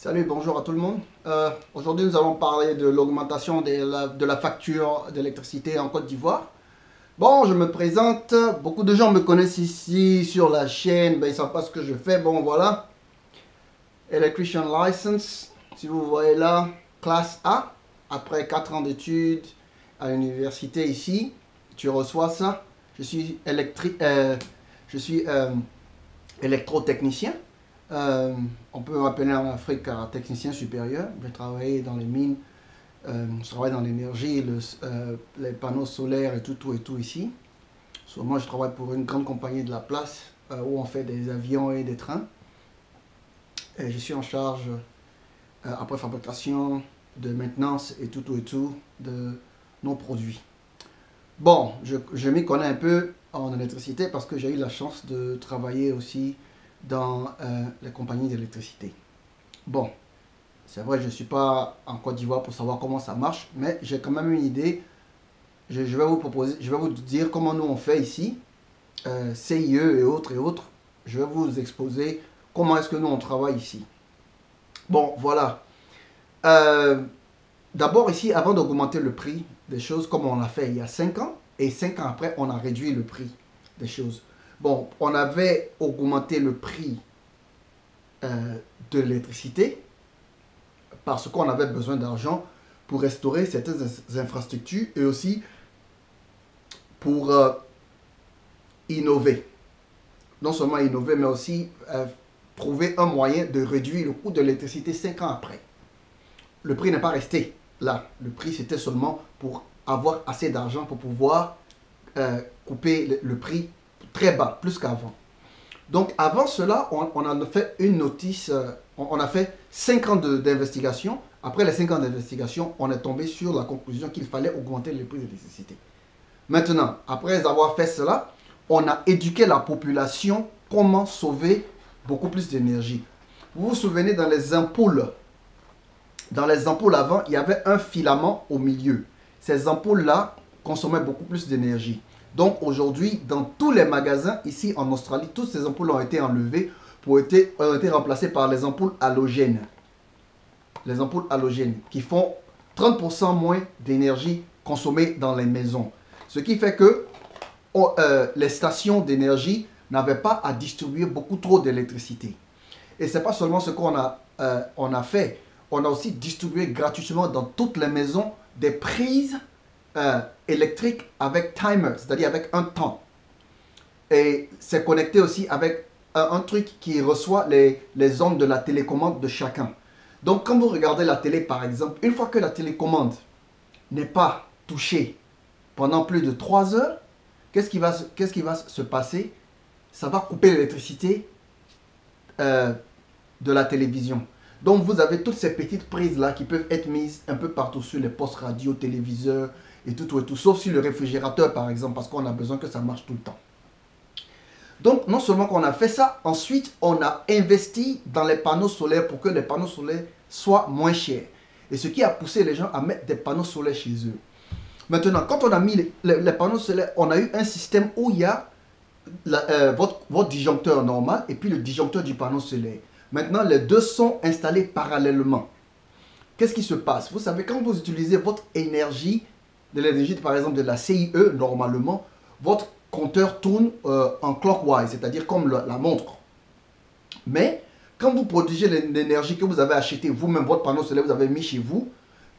Salut, bonjour à tout le monde. Aujourd'hui, nous allons parler de l'augmentation de la facture d'électricité en Côte d'Ivoire. Bon, je me présente. Beaucoup de gens me connaissent ici sur la chaîne. Ben, ils ne savent pas ce que je fais. Bon, voilà. Electrician License. Si vous voyez là, classe A. Après 4 ans d'études à l'université ici, tu reçois ça. Je suis électrotechnicien. On peut m'appeler en Afrique un technicien supérieur. J'ai travaillé dans les mines, je travaille dans l'énergie, les panneaux solaires et tout ici. Moi, je travaille pour une grande compagnie de la place où on fait des avions et des trains. Et je suis en charge, après fabrication, de maintenance et tout de nos produits. Bon, je m'y connais un peu en électricité parce que j'ai eu la chance de travailler aussi dans les compagnies d'électricité. Bon, c'est vrai, je ne suis pas en Côte d'Ivoire pour savoir comment ça marche, mais j'ai quand même une idée. Je vais vous proposer, je vais vous dire comment nous on fait ici, CIE et autres. Je vais vous exposer comment est-ce que nous on travaille ici. Bon, voilà. D'abord ici, avant d'augmenter le prix des choses, comme on l'a fait il y a 5 ans, et 5 ans après, on a réduit le prix des choses. Bon, on avait augmenté le prix de l'électricité parce qu'on avait besoin d'argent pour restaurer certaines infrastructures et aussi pour innover. Non seulement innover, mais aussi trouver un moyen de réduire le coût de l'électricité 5 ans après. Le prix n'est pas resté là. Le prix, c'était seulement pour avoir assez d'argent pour pouvoir couper le prix très bas, plus qu'avant. Donc avant cela, on a fait une notice, on a fait 5 ans d'investigation. Après les 5 ans d'investigation, on est tombé sur la conclusion qu'il fallait augmenter les prix de l'électricité. Maintenant, après avoir fait cela, on a éduqué la population comment sauver beaucoup plus d'énergie. Vous vous souvenez, dans les ampoules avant, il y avait un filament au milieu. Ces ampoules-là consommaient beaucoup plus d'énergie. Donc aujourd'hui, dans tous les magasins ici en Australie, toutes ces ampoules ont été enlevées ont été remplacées par les ampoules halogènes. Les ampoules halogènes qui font 30% moins d'énergie consommée dans les maisons. Ce qui fait que les stations d'énergie n'avaient pas à distribuer beaucoup trop d'électricité. Et ce n'est pas seulement ce qu'on a fait. On a aussi distribué gratuitement dans toutes les maisons des prises électrique avec timer, c'est-à-dire avec un temps. Et c'est connecté aussi avec un truc qui reçoit les ondes de la télécommande de chacun. Donc quand vous regardez la télé par exemple, une fois que la télécommande n'est pas touchée pendant plus de 3 heures, qu'est-ce qui va se passer? Ça va couper l'électricité de la télévision. Donc vous avez toutes ces petites prises là qui peuvent être mises un peu partout sur les postes radio, téléviseurs et tout, sauf sur le réfrigérateur par exemple, parce qu'on a besoin que ça marche tout le temps. Donc non seulement qu'on a fait ça, ensuite on a investi dans les panneaux solaires pour que les panneaux solaires soient moins chers. Et ce qui a poussé les gens à mettre des panneaux solaires chez eux. Maintenant, quand on a mis les panneaux solaires, on a eu un système où il y a votre disjoncteur normal et puis le disjoncteur du panneau solaire. Maintenant, les deux sont installés parallèlement. Qu'est-ce qui se passe? Vous savez, quand vous utilisez votre énergie, de l'énergie par exemple de la CIE, normalement, votre compteur tourne en clockwise, c'est-à-dire comme la montre. Mais quand vous produisez l'énergie que vous avez achetée vous-même, votre panneau solaire, vous avez mis chez vous,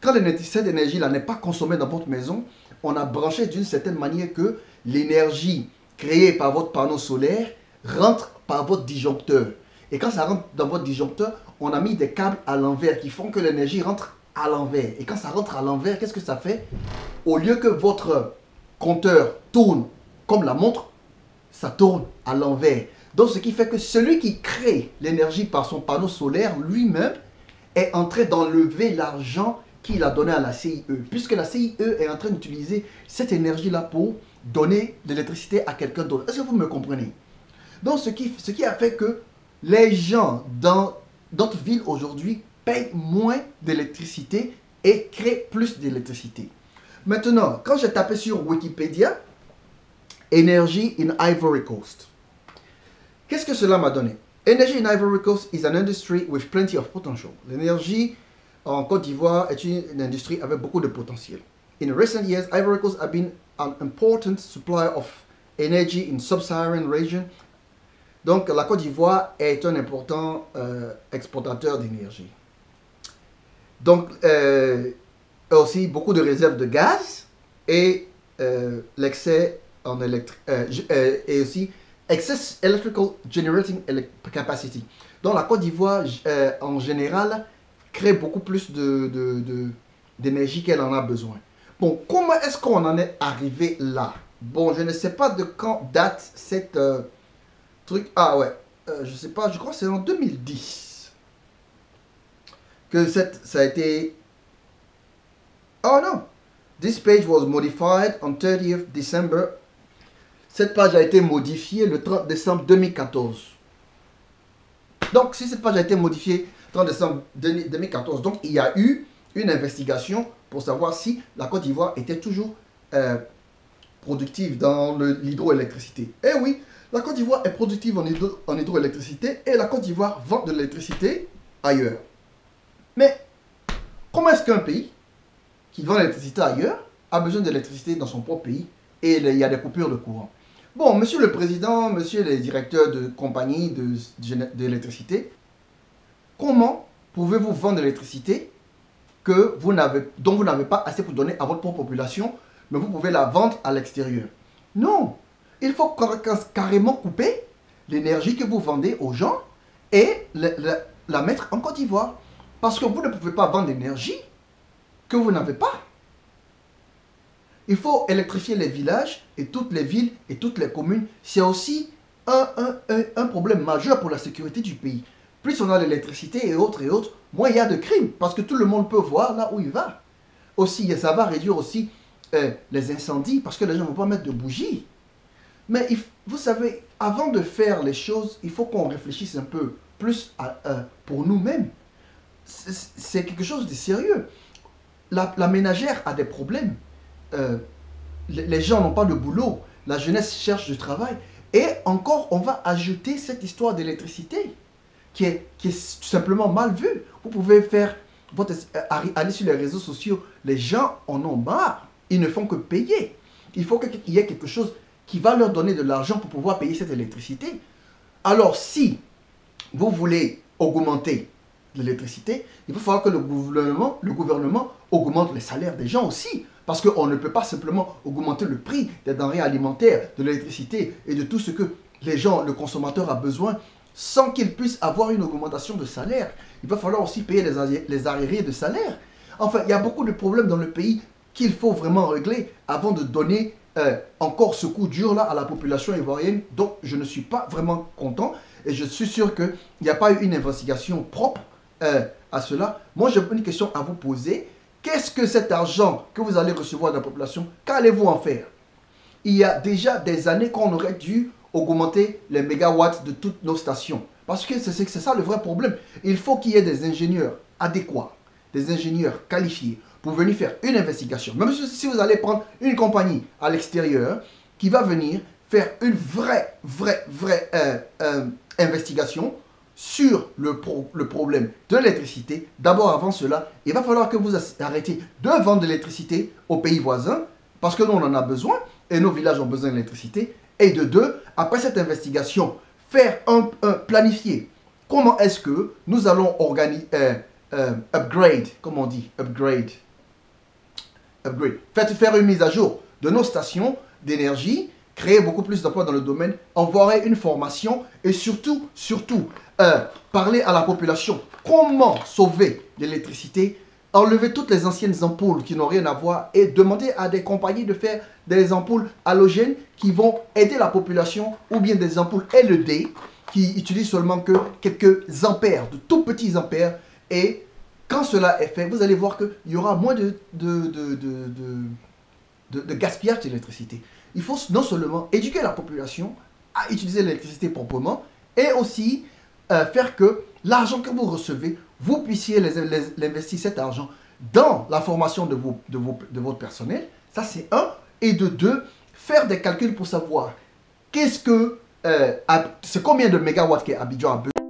quand cette énergie-là n'est pas consommée dans votre maison, on a branché d'une certaine manière que l'énergie créée par votre panneau solaire rentre par votre disjoncteur. Et quand ça rentre dans votre disjoncteur, on a mis des câbles à l'envers qui font que l'énergie rentre à l'envers. Et quand ça rentre à l'envers, qu'est-ce que ça fait? Au lieu que votre compteur tourne comme la montre, ça tourne à l'envers. Donc ce qui fait que celui qui crée l'énergie par son panneau solaire lui-même est en train d'enlever l'argent qu'il a donné à la CIE. Puisque la CIE est en train d'utiliser cette énergie-là pour donner de l'électricité à quelqu'un d'autre. Est-ce que vous me comprenez? Donc ce qui a fait que les gens dans notre ville aujourd'hui payent moins d'électricité et créent plus d'électricité. Maintenant, quand j'ai tapé sur Wikipédia, Energy in Ivory Coast, qu'est-ce que cela m'a donné? Energy in Ivory Coast is an industry with plenty of potential. L'énergie en Côte d'Ivoire est une industrie avec beaucoup de potentiel. In recent years, Ivory Coast has been an important supplier of energy in sub-Saharan region. Donc, la Côte d'Ivoire est un important exportateur d'énergie. Donc, aussi beaucoup de réserves de gaz et l'excès en et aussi excess electrical generating capacity. Donc, la Côte d'Ivoire, en général, crée beaucoup plus d'énergie qu'elle en a besoin. Bon, comment est-ce qu'on en est arrivé là? Bon, je ne sais pas de quand date cette truc. Ah ouais, je sais pas, je crois que c'est en 2010 que ça a été. Oh non, this page was modified on 30th December. Cette page a été modifiée le 30 décembre 2014. Donc, si cette page a été modifiée 30 décembre 2014, donc il y a eu une investigation pour savoir si la Côte d'Ivoire était toujours productive dans l'hydroélectricité. Eh oui, la Côte d'Ivoire est productive en hydroélectricité et la Côte d'Ivoire vend de l'électricité ailleurs. Mais comment est-ce qu'un pays qui vend l'électricité ailleurs a besoin d'électricité dans son propre pays et il y a des coupures de courant? Bon, monsieur le président, monsieur les directeurs de compagnie d'électricité, comment pouvez-vous vendre de l'électricité dont vous n'avez pas assez pour donner à votre propre population, mais vous pouvez la vendre à l'extérieur? Non, il faut carrément couper l'énergie que vous vendez aux gens et la mettre en Côte d'Ivoire. Parce que vous ne pouvez pas vendre l'énergie que vous n'avez pas. Il faut électrifier les villages et toutes les villes et toutes les communes. C'est aussi un problème majeur pour la sécurité du pays. Plus on a l'électricité et autres, moins il y a de crimes. Parce que tout le monde peut voir là où il va. Aussi, ça va réduire aussi les incendies parce que les gens ne vont pas mettre de bougies. Mais vous savez, avant de faire les choses, il faut qu'on réfléchisse un peu plus pour nous-mêmes. C'est quelque chose de sérieux. La ménagère a des problèmes. Les gens n'ont pas de boulot. La jeunesse cherche du travail. Et encore, on va ajouter cette histoire d'électricité qui est tout simplement mal vue. Vous pouvez aller sur les réseaux sociaux. Les gens en ont marre. Ils ne font que payer. Il faut qu'il y ait quelque chose qui va leur donner de l'argent pour pouvoir payer cette électricité. Alors, si vous voulez augmenter l'électricité, il va falloir que le gouvernement augmente les salaires des gens aussi. Parce qu'on ne peut pas simplement augmenter le prix des denrées alimentaires, de l'électricité et de tout ce que le consommateur a besoin sans qu'il puisse avoir une augmentation de salaire. Il va falloir aussi payer les arriérés de salaire. Enfin, il y a beaucoup de problèmes dans le pays qu'il faut vraiment régler avant de donner encore ce coup dur là à la population ivoirienne. Donc, je ne suis pas vraiment content et je suis sûr qu'il n'y a pas eu une investigation propre à cela. Moi, j'ai une question à vous poser. Qu'est-ce que cet argent que vous allez recevoir de la population, qu'allez-vous en faire? Il y a déjà des années qu'on aurait dû augmenter les mégawatts de toutes nos stations. Parce que c'est ça le vrai problème. Il faut qu'il y ait des ingénieurs adéquats, des ingénieurs qualifiés pour venir faire une investigation. Même si vous allez prendre une compagnie à l'extérieur qui va venir faire une vraie investigation sur le problème de l'électricité. D'abord, avant cela, il va falloir que vous arrêtiez de vendre de l'électricité aux pays voisins, parce que nous, on en a besoin, et nos villages ont besoin d'électricité. Et de deux, après cette investigation, faire planifier comment est-ce que nous allons upgrade, comment on dit, upgrade, faire une mise à jour de nos stations d'énergie, créer beaucoup plus d'emplois dans le domaine, envoyer une formation et surtout, parler à la population comment sauver l'électricité, enlever toutes les anciennes ampoules qui n'ont rien à voir et demander à des compagnies de faire des ampoules halogènes qui vont aider la population ou bien des ampoules LED qui utilisent seulement que quelques ampères, de tout petits ampères. Et quand cela est fait, vous allez voir qu'il y aura moins de gaspillage d'électricité. Il faut non seulement éduquer la population à utiliser l'électricité proprement et aussi faire que l'argent que vous recevez, vous puissiez l'investir cet argent dans la formation de votre personnel. Ça, c'est un. Et de deux, faire des calculs pour savoir qu'est-ce que c'est combien de mégawatts que Abidjan a besoin?